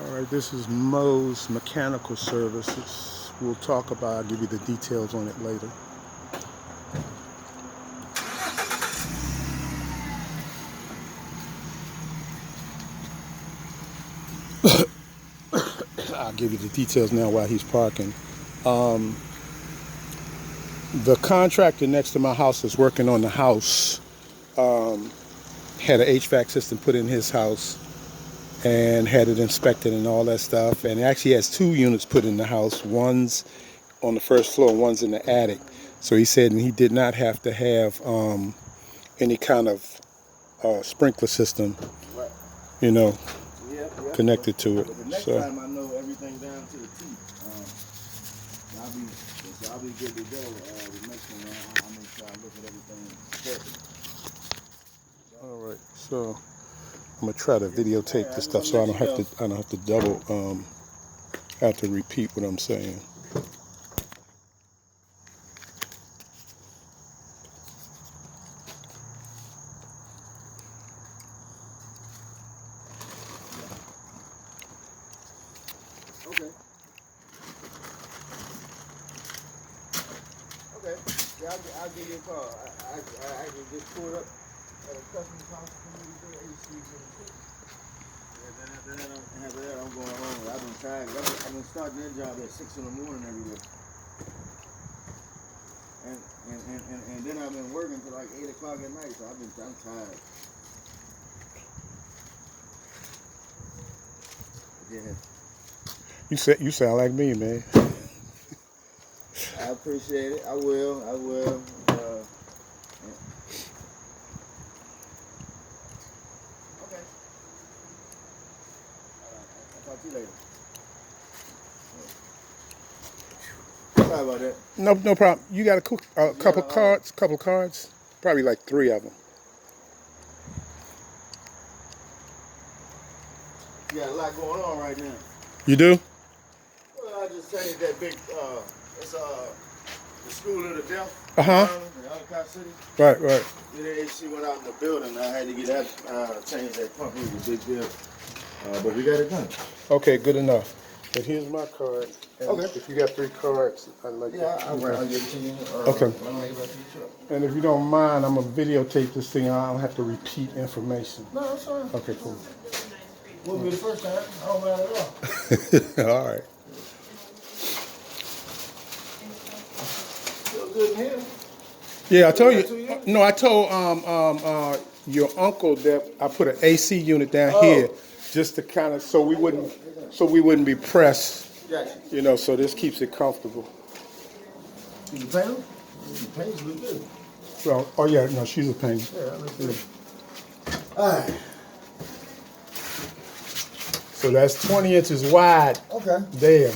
All right, this is Mo's Mechanical Services. I'll give you the details on it later. I'll give you the details now while he's parking. The contractor next to my house is working on the house. Had an HVAC system put in his house and had it inspected and all that stuff. And it actually has two units put in the house. One's on the first floor, one's in the attic. So he said he did not have to have any kind of sprinkler system, Right. you know, Yep. connected to it. But the next So, time I know everything down to the T. I'll be good to go. The next one, I'll make sure I look at everything carefully. all right. So I'm gonna try to videotape this stuff so I don't have to double have to repeat what I'm saying. Okay. Okay. Yeah, I'll give you a call. I can just pull it up at a customer's house for me to do AC for the kids. And then after that, I'm going home. I've been tired. I've been starting that job at 6 in the morning every day. And then I've been working till like 8 o'clock at night, so I'm tired. Yeah. You sound like me, man. I appreciate it. I will. Okay. I'll talk to you later. Sorry about that. No problem. You got a couple Yeah, cards? Couple cards? Probably like 3 of them. You got a lot going on right now. You do? Well, I just changed that big, it's the school of the deaf. Uh-huh. In Ellicott City. Right. Yeah, the AC went out in the building. I had to get that, change that pump. It was a big deal. But we got it done. Okay, good enough. But here's my card. And Okay. if you got 3 cards, I'd like Yeah, to. I'll give it to you. Okay. When I get back to the truck. And if you don't mind, I'm gonna videotape this thing. I don't have to repeat information. No, that's fine. Okay, cool. Wouldn't be the first time. I don't mind at all. All right. Feel good in here. Yeah, I told You got 2 you. units? No, I told your uncle that I put an AC unit down Oh. here just to kind of so we wouldn't be pressed. Gotcha. You know, so this keeps it comfortable. You can paint them? The paint's look good. So, oh yeah, no, she's a pain. Yeah, that looks good. All right. So that's 20 inches wide Okay. there.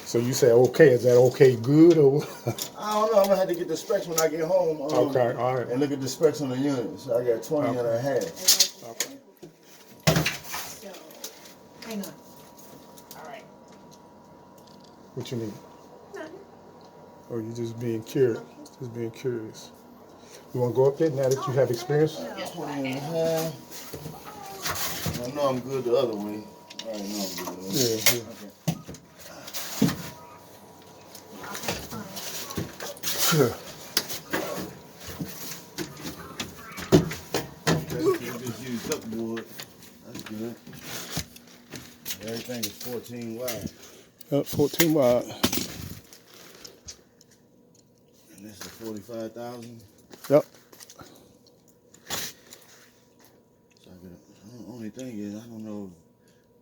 So you say, okay, is that okay good or what? I don't know. I'm gonna have to get the specs when I get home. Okay, all right. And look at the specs on the unit. So I got 20 and a half. Okay. So, hang on. All right. What you mean? None. Or you just being curious? Just being curious. You want to go up there now that you have experience? 20 and a half. I know I'm good the other way. I already know I'm good the other way. Yeah. Okay. Yeah. You just use duckboard. That's good. Everything is 14 wide. 14 wide. And this is 45,000. Yep. So the only thing is, I don't know.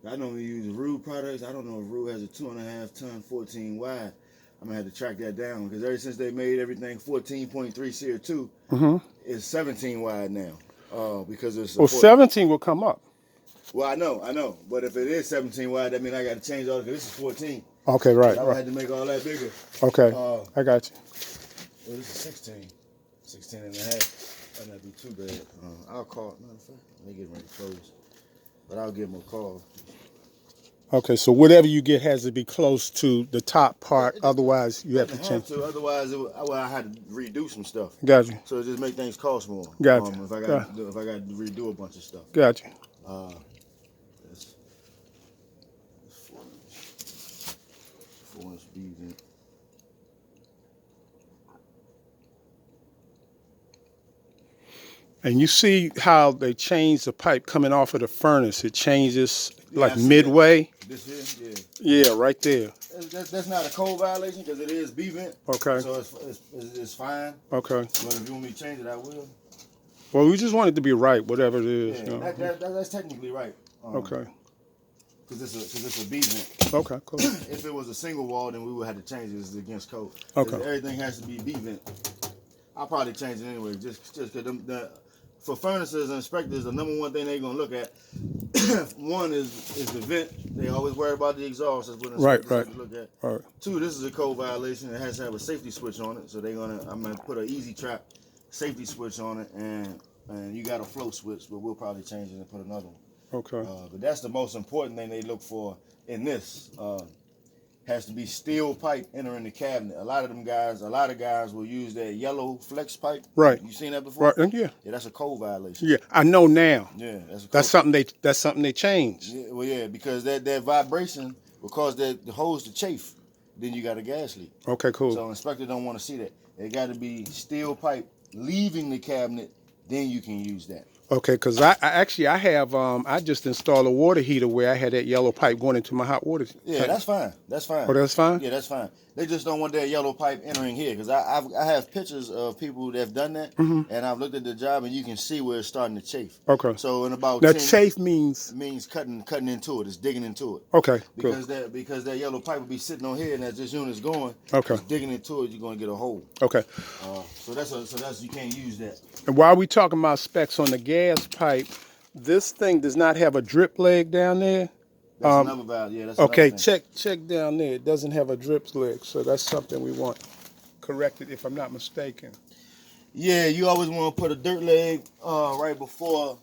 I don't use Rue products. I don't know if Rue has a 2.5 ton 14 wide. I'm gonna have to track that down because ever since they made everything 14.3 Series 2, it's 17 wide now. Because it's Well, 17 will come up. Well, I know. But if it is 17 wide, that means I got to change all. Because this is 14. Okay, right, I would right. have to make all that bigger. Okay, Uh, I got you. Well, this is 16. 16 and a half. That might be too bad. I'll call. Matter of fact, they getting ready to close. But I'll give them a call. Okay, so whatever you get has to be close to the top part. Otherwise, you have to Doesn't change. have to. Otherwise, I had to redo some stuff. Got you. So it just make things cost more. Got you. If I got to redo a bunch of stuff. Got you. That's 4-inch bead. And you see how they change the pipe coming off of the furnace. It changes Yeah, I see midway. This here, yeah. Yeah, right there. That's not a code violation because it is B vent. Okay. So it's fine. Okay. But if you want me to change it, I will. Well, we just want it to be right, whatever it is. Yeah, you know. that's technically right. Okay. Because it's a B vent. Okay, cool. If it was a single wall, then we would have to change it. It's against code. Okay. Everything has to be B vent. I'll probably change it anyway, just because for furnaces and inspectors, the number one thing they're gonna look at, one is the vent. They always worry about the exhaust. That's what inspectors have to look at. Right. Two, this is a code violation. It has to have a safety switch on it, so I'm gonna put an easy trap safety switch on it, and you got a float switch, but we'll probably change it and put another one. Okay. But that's the most important thing they look for in this. Has to be steel pipe entering the cabinet. A lot of guys will use that yellow flex pipe. Right. You seen that before? Right. Yeah. Yeah, that's a code violation. Yeah. I know now. Yeah, That's something they changed. Yeah, well, yeah, because that vibration will cause the hose to chafe. Then you got a gas leak. Okay, cool. So inspector don't want to see that. It got to be steel pipe leaving the cabinet. Then you can use that. Okay, because I have I just installed a water heater where I had that yellow pipe going into my hot water. Yeah, that's fine. That's fine. Oh, that's fine? Yeah, that's fine. They just don't want that yellow pipe entering here because I have pictures of people that have done that, and I've looked at the job and you can see where it's starting to chafe. Okay. So in about Now chafe means cutting into it. It's digging into it. Okay. Because Good. that yellow pipe will be sitting on here, and as this unit's going, Okay. it's digging into it, you're gonna get a hole. Okay. So that's you can't use that. And while we talking about specs on the gas pipe, this thing does not have a drip leg down there. That's another value. Yeah, that's Okay, another thing. check down there. It doesn't have a drip leg, so that's something we want corrected if I'm not mistaken. Yeah, you always want to put a dirt leg right before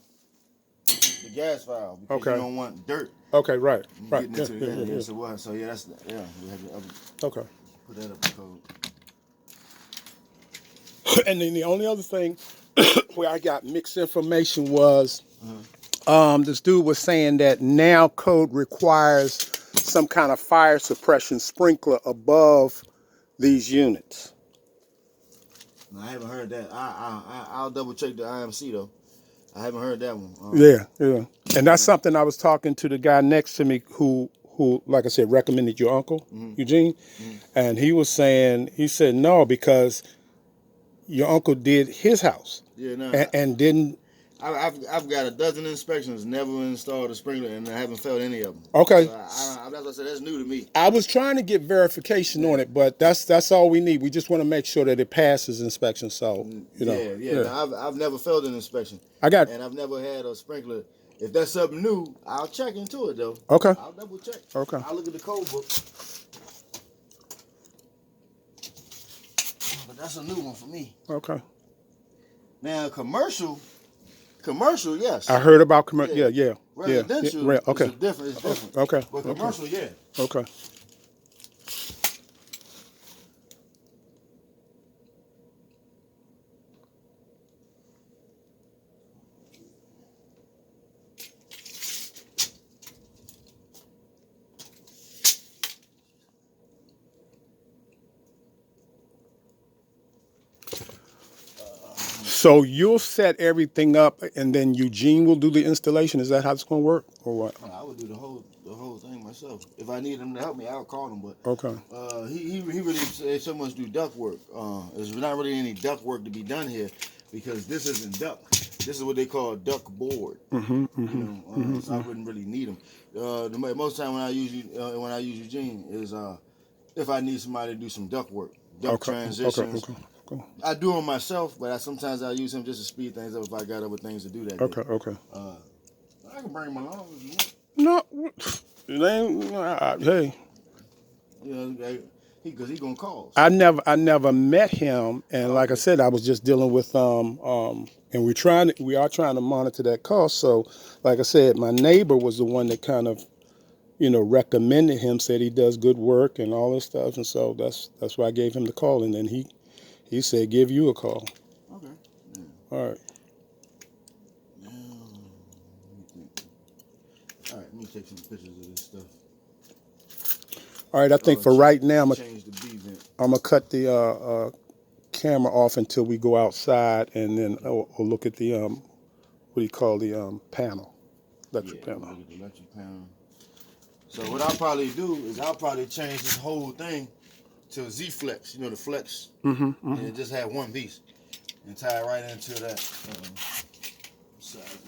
the gas valve because Okay. you don't want dirt Okay, right. getting into Yeah, yeah, yeah. So we have to we have to Okay. put that up the code. And then the only other thing where I got mixed information was this dude was saying that now code requires some kind of fire suppression sprinkler above these units. No, I haven't heard that. I'll double check the IMC though. I haven't heard that one. Yeah. And that's something I was talking to the guy next to me who like I said, recommended your uncle, Eugene. And he said no, because your uncle did his house. Yeah, no. And didn't. I've got a dozen inspections, never installed a sprinkler, and I haven't failed any of them. Okay. So that's what I said. That's new to me. I was trying to get verification on it, but that's all we need. We just want to make sure that it passes inspection. So you know. Yeah. No, I've never failed an inspection. And I've never had a sprinkler. If that's something new, I'll check into it though. Okay. I'll double check. Okay. I'll look at the code book. But that's a new one for me. Okay. Now commercial, yes. I heard about commercial. Yeah. Residential, Okay. It's different. Okay. But commercial, yeah. Okay. So you'll set everything up, and then Eugene will do the installation. Is that how it's going to work, or what? I would do the whole thing myself. If I need him to help me, I'll call him. But Okay. He really so much do duct work. There's not really any duct work to be done here because this isn't duct. This is what they call duct board. So I wouldn't really need him. The most time when I use Eugene is if I need somebody to do some duct work, duct transitions. Okay. I do them myself, but sometimes I use him just to speed things up if I got other things to do that day. Okay. I can bring him along if you want. No, it ain't. Hey, You know, because he gonna call. I never met him, and like I said, I was just dealing with and we are trying to monitor that cost. So, like I said, my neighbor was the one that kind of recommended him, said he does good work and all this stuff, and so that's why I gave him the call, and then he said give you a call. Okay. Yeah. All right. Now, let me think. All right, let me take some pictures of this stuff. All right. I think for right now, Change the B vent. I'm gonna cut the camera off until we go outside, and then we'll look at the what do you call the panel, electric Yeah, panel. look at the electric panel. So what I'll probably do is I'll probably change this whole thing to Z Flex. You know the Flex, and just have one piece and tie it right into that size